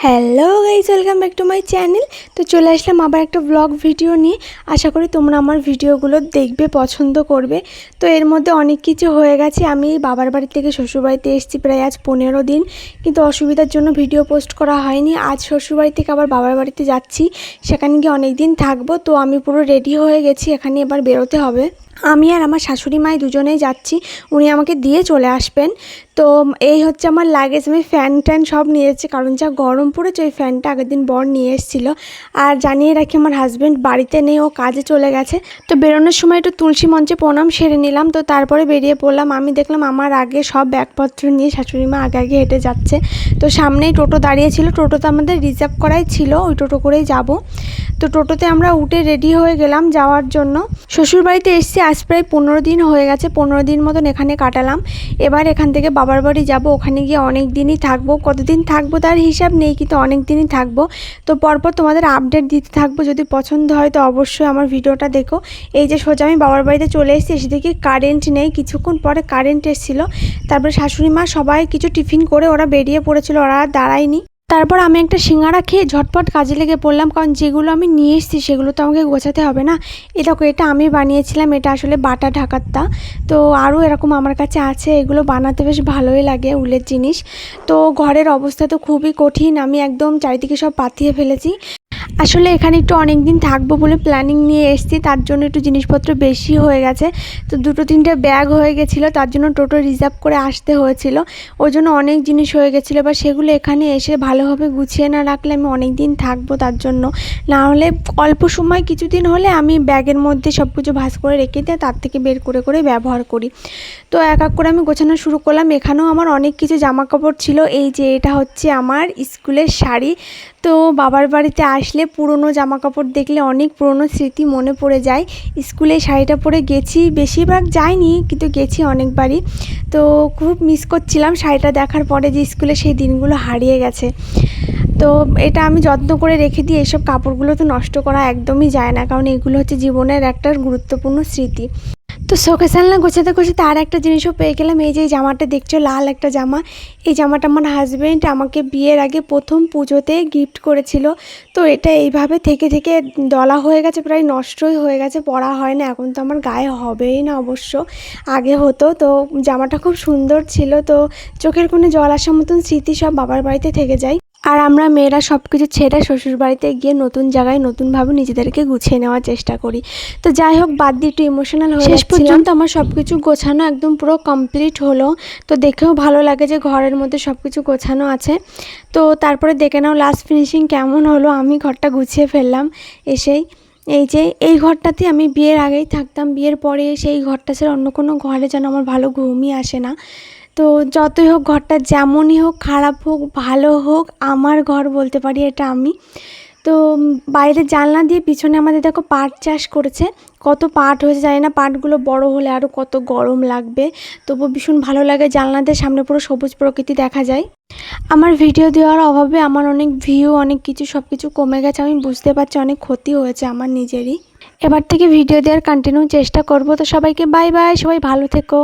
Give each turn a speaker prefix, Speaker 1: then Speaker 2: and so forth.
Speaker 1: Hello guys, welcome back to my channel. তো চলে আসলাম আবার একটা ব্লগ ভিডিও নিয়ে। আশা করি তোমরা আমার ভিডিওগুলো দেখবে, পছন্দ করবে। তো এর মধ্যে অনেক কিছু হয়ে গেছে। আমি বাবার বাড়ি থেকে শ্বশুরবাড়িতে এসেছি প্রায় আজ 15 দিন, কিন্তু অসুবিধার জন্য ভিডিও পোস্ট করা হয়নি। আজ শ্বশুরবাড়ি থেকে আবার বাবার বাড়িতে যাচ্ছি, সেখানে গিয়ে অনেক দিন থাকবো। তো আমি পুরো রেডি হয়ে গেছি, এখানে এবার বেরোতে হবে। আমি আর আমার শাশুড়ি মাই দুজনেই যাচ্ছি, উনি আমাকে দিয়ে চলে আসবেন। তো এই হচ্ছে আমার লাগেজ। আমি ফ্যান ট্যান সব নিয়ে যাচ্ছি, কারণ যা গরম পড়েছে ওই ফ্যানটা আগের দিন বর নিয়ে এসেছিলো। আর জানিয়ে রাখি, আমার হাজব্যান্ড বাড়িতে নেই, ও কাজে চলে গেছে। তো বেরোনোর সময় একটু তুলসী মঞ্চে প্রণাম সেরে নিলাম। তো তারপরে বেরিয়ে পড়লাম। আমি দেখলাম আমার আগে সব ব্যাগপত্র নিয়ে শাশুড়ি মা আগে আগে হেঁটে যাচ্ছে। তো সামনেই টোটো দাঁড়িয়ে ছিল, টোটোতে আমাদের রিজার্ভ করাই ছিল, ওই টোটো করেই যাব। তো টোটোতে আমরা উঠে রেডি হয়ে গেলাম যাওয়ার জন্য। শ্বশুরবাড়িতে এসেছি আজ প্রায় 15 দিন হয়ে গেছে, 15 দিন মতন এখানে কাটালাম। এবার এখান থেকে বাবার বাড়ি যাব, ওখানে গিয়ে অনেক দিনই থাকবো। কতদিন থাকবো তার হিসাব নেই, কিন্তু অনেক দিনই থাকবো। তো পরপর তোমাদের আপডেট দিতে থাকবো। যদি পছন্দ হয় তো অবশ্যই আমার ভিডিওটা দেখো। এই যে সোজা আমি বাবার বাড়িতে চলে এসেছি, এসে দেখি কারেন্ট নেই। কিছুক্ষণ পরে কারেন্ট এসেছিলো। তারপরে শাশুড়ি মা সবাই কিছু টিফিন করে ওরা বেরিয়ে পড়েছিল, ওরা আর দাঁড়ায়নি। তারপর আমি একটা সিঙ্গাড়া খেয়ে ঝটপট কাজে লেগে পড়লাম, কারণ যেগুলো আমি নিয়ে এসেছি সেগুলো তো আমাকে গোছাতে হবে না। এটা আমি বানিয়েছিলাম, এটা আসলে বাটা ঢাকাত্তা। তো আরও এরকম আমার কাছে আছে, এগুলো বানাতে বেশ ভালোই লাগে, উলের জিনিস। তো ঘরের অবস্থা তো খুবই কঠিন, আমি একদম চারিদিকে সব পাতিয়ে ফেলেছি। আসলে এখানে একটু অনেক দিন থাকবো বলে প্ল্যানিং নিয়ে এসেছি, তার জন্য একটু জিনিসপত্র বেশি হয়ে গেছে। তো 2-3টে ব্যাগ হয়ে গেছিলো, তার জন্য টোটো রিজার্ভ করে আসতে হয়েছিল। ওই জন্য অনেক জিনিস হয়ে গেছিলো। এবার সেগুলো এখানে এসে ভালোভাবে গুছিয়ে না রাখলে আমি অনেক দিন থাকবো, তার জন্য। না হলে অল্প সময় কিছুদিন হলে আমি ব্যাগের মধ্যে সব কিছু ভাঁজ করে রেখে দিয়ে তার থেকে বের করে করে ব্যবহার করি। তো এক এক করে আমি গোছানো শুরু করলাম। এখানেও আমার অনেক কিছু জামা কাপড় ছিল। এই যে এটা হচ্ছে আমার স্কুলের শাড়ি। তো বাবার বাড়িতে আসলে পুরনো জামা কাপড় দেখলে অনেক পুরনো স্মৃতি মনে পড়ে যায়। স্কুলে শাড়িটা পরে গেছি, বেশিরভাগ যাইনি কিন্তু গেছি অনেকবারই। তো খুব মিস করছিলাম শাড়িটা দেখার পরে, যে স্কুলে সেই দিনগুলো হারিয়ে গেছে। তো এটা আমি যত্ন করে রেখে দিই। এইসব কাপড়গুলো তো নষ্ট করা একদমই যায় না, কারণ এগুলো হচ্ছে জীবনের একটা গুরুত্বপূর্ণ স্মৃতি। তো শোকেস আলনা গোছাতে গোছাতে আর একটা জিনিসও পেয়ে গেলাম। এই যে জামাটা দেখছো, লাল একটা জামা। এই জামাটা আমার হাজব্যান্ড আমাকে বিয়ের আগে প্রথম পুজোতে গিফট করেছিল। তো এটা এইভাবে থেকে থেকে দলা হয়ে গেছে, প্রায় নষ্টই হয়ে গেছে, পরা হয় না। এখন তো আমার গায়ে হবেই না অবশ্য, আগে হতো। তো জামাটা খুব সুন্দর ছিল। তো চোখের কোণে জল আসার মতন স্মৃতি সব বাবার বাড়িতে থেকে যায়। আর আমরা মেয়েরা সব কিছু ছেড়ে শ্বশুর বাড়িতে গিয়ে নতুন জায়গায় নতুনভাবে নিজেদেরকে গুছিয়ে নেওয়ার চেষ্টা করি। তো যাই হোক, বাদ দিয়ে একটু ইমোশনাল হয়ে শেষ পর্যন্ত আমার সব কিছু গোছানো একদম পুরো কমপ্লিট হলো। তো দেখেও ভালো লাগে যে ঘরের মধ্যে সব কিছু গোছানো আছে। তো তারপরে দেখে নাও লাস্ট ফিনিশিং কেমন হলো। আমি ঘরটা গুছিয়ে ফেললাম এসেই। এই যে এই ঘরটাতে আমি বিয়ের আগেই থাকতাম, বিয়ের পরে সেই ঘরটা ছেড়ে অন্য কোনো ঘরে যেন আমার ভালো ঘুমই আসে না। তো যতই হোক, ঘরটা যেমনই হোক, খারাপ হোক ভালো হোক, আমার ঘর বলতে পারি এটা আমি। তো বাইরে জানলা দিয়ে পিছনে আমাদের দেখো পাট চাষ করেছে। কত পাট হয়েছে জানি না, পাটগুলো বড় হলে আরও কত গরম লাগবে। তবু ভীষণ ভালো লাগে, জানলা দিয়ে সামনে পুরো সবুজ প্রকৃতি দেখা যায়। আমার ভিডিও দেওয়ার অভাবে আমার অনেক ভিউ, অনেক কিছু সব কিছু কমে গেছে, আমি বুঝতে পারছি, অনেক ক্ষতি হয়েছে আমার নিজেরই। এবার থেকে ভিডিও দেওয়ার কন্টিনিউ চেষ্টা করব। তো সবাইকে বাই বাই, সবাই ভালো থেকো।